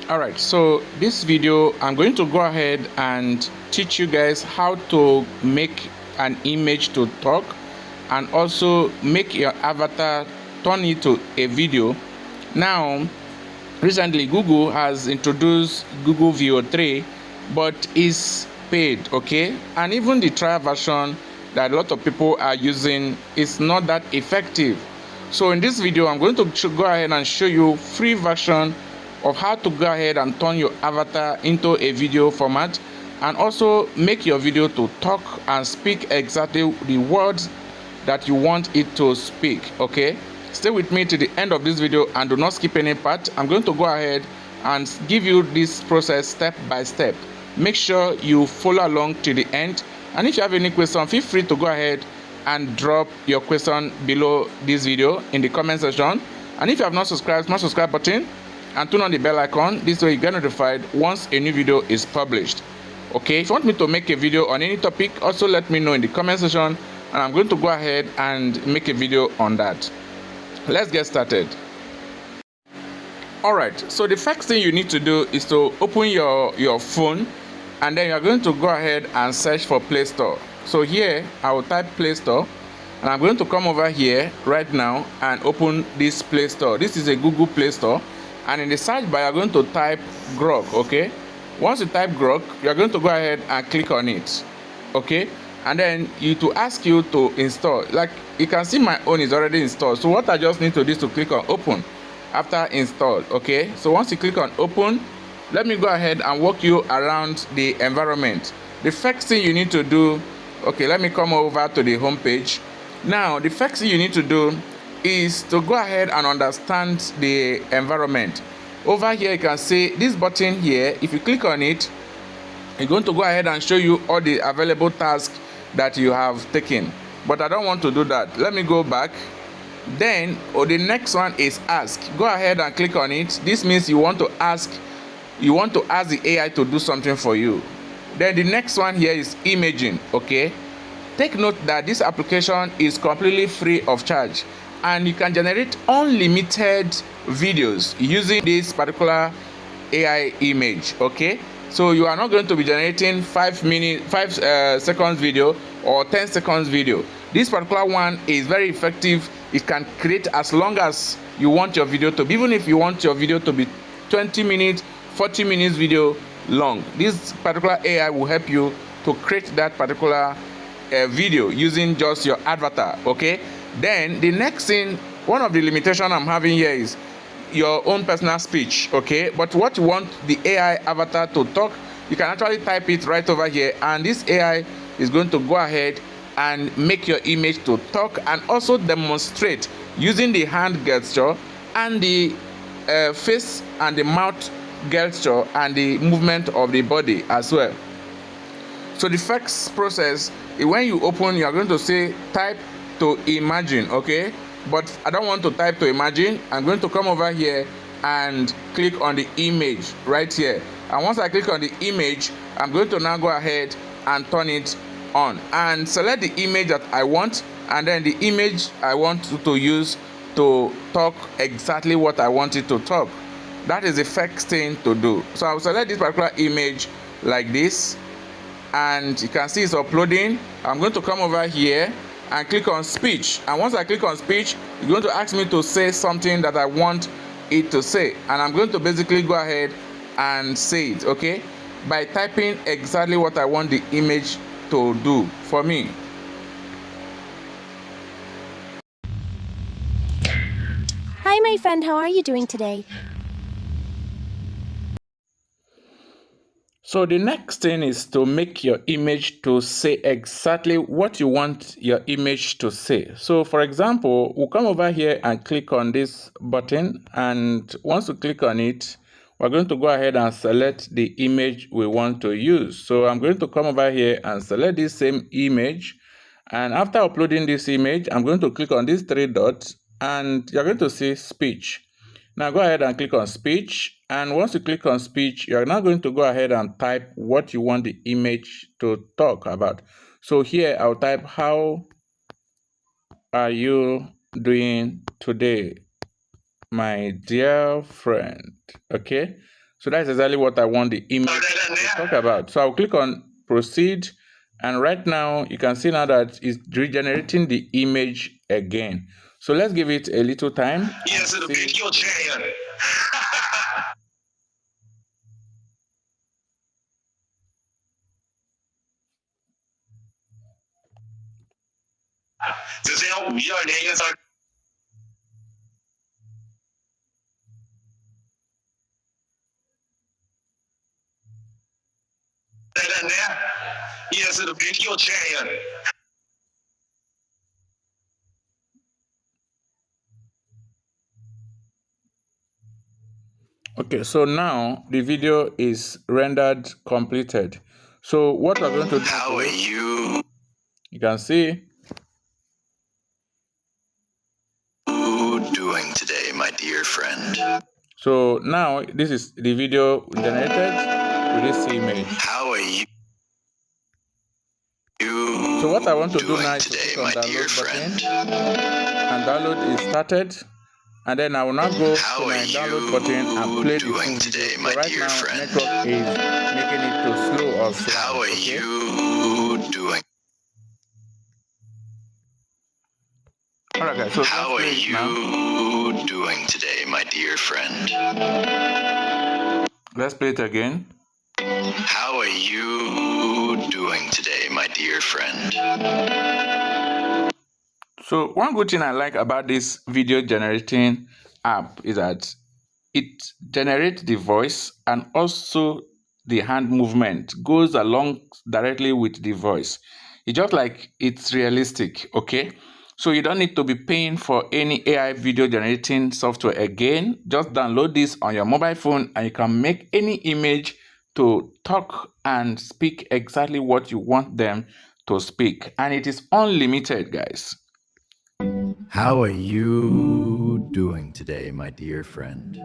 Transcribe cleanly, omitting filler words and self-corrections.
Alright, so this video I'm going to go ahead and teach you guys how to make an image to talk and also make your avatar turn into a video. Now, recently Google has introduced Google Veo 3, but is paid, okay? And even the trial version that a lot of people are using is not that effective. So in this video I'm going to go ahead and show you free version of how to go ahead and turn your avatar into a video format and also make your video to talk and speak exactly the words that you want it to speak. Okay, stay with me to the end of this video and do not skip any part. I'm going to go ahead and give you this process step by step. Make sure you follow along to the end, and if you have any question, feel free to go ahead and drop your question below this video in the comment section. And if you have not subscribed, smash subscribe button and turn on the bell icon. This way you get notified once a new video is published. Okay, if you want me to make a video on any topic, also let me know in the comment section, and I'm going to go ahead and make a video on that. Let's get started. Alright, so the first thing you need to do is to open your phone, and then you're going to go ahead and search for Play Store. So here I will type Play Store, and I'm going to come over here right now and open this Play Store. This is a Google Play Store, and in the search bar you're going to type Grok. Okay, once you type Grok, you're going to go ahead and click on it. Okay, and then to ask you to install. Like you can see, my own is already installed, so what I just need to do is to click on open after install. Okay, so once you click on open, let me go ahead and walk you around the environment. The first thing you need to do, okay, let me come over to the home page. Now the first thing you need to do is to go ahead and understand the environment. Over here you can see this button here. If you click on it, it's going to go ahead and show you all the available tasks that you have taken, but I don't want to do that. Let me go back. Then the next one is ask. Go ahead and click on it. This means you want to ask the AI to do something for you. Then the next one here is imaging. Okay, take note that this application is completely free of charge, and you can generate unlimited videos using this particular AI image. Okay, so you are not going to be generating 5 seconds video or 10 seconds video. This particular one is very effective. It can create as long as you want your video to be. Even if you want your video to be 20 minutes, 40 minutes video long, this particular AI will help you to create that particular video using just your avatar. Okay, then the next thing, one of the limitations I'm having here is your own personal speech. Okay, but what you want the AI avatar to talk, you can actually type it right over here, and this AI is going to go ahead and make your image to talk and also demonstrate using the hand gesture and the face and the mouth gesture and the movement of the body as well. So the first process is when you open, you are going to say type to imagine. Okay, but I don't want to type to imagine. I'm going to come over here and click on the image right here, and once I click on the image, I'm going to now go ahead and turn it on and select the image that I want, and then the image I want to use to talk exactly what I want it to talk. That is the first thing to do. So I'll select this particular image like this, and you can see it's uploading. I'm going to come over here and click on speech, and once I click on speech, it's going to ask me to say something that I want it to say, and I'm going to basically go ahead and say it. Okay, by typing exactly what I want the image to do for me. Hi, my friend. How are you doing today? So the next thing is to make your image to say exactly what you want your image to say. So for example, we'll come over here and click on this button, and once we click on it, we're going to go ahead and select the image we want to use. So I'm going to come over here and select this same image, and after uploading this image, I'm going to click on these three dots, and you're going to see speech. Now go ahead and click on speech, and once you click on speech, you're now going to go ahead and type what you want the image to talk about. So here I'll type, how are you doing today, my dear friend? Okay, So that's exactly what I want the image to talk about. So I'll click on proceed, and right now you can see now that it's regenerating the image again. So let's give it a little time. Yes, the video generator. Yes, the video generator. Okay, so now the video is rendered completed. So what we're going to do, How are you you can see. doing today, my dear friend? So now this is the video generated with this image. How are you So what I want to do doing now is to today, click on my dear download button, friend? and download is started. And then I will now go How to are my download you button and play the doing full today, video. my So right dear now friend? network is making it to slow or How slow. are Okay. you doing? Alright guys, so How are let's play it now. you doing today, my dear friend? Let's play it again. How are you doing today, my dear friend? So one good thing I like about this video generating app is that it generates the voice, and also the hand movement goes along directly with the voice. It's just like it's realistic, okay? So you don't need to be paying for any AI video generating software again. Just download this on your mobile phone and you can make any image to talk and speak exactly what you want them to speak. And it is unlimited, guys. How are you doing today, my dear friend?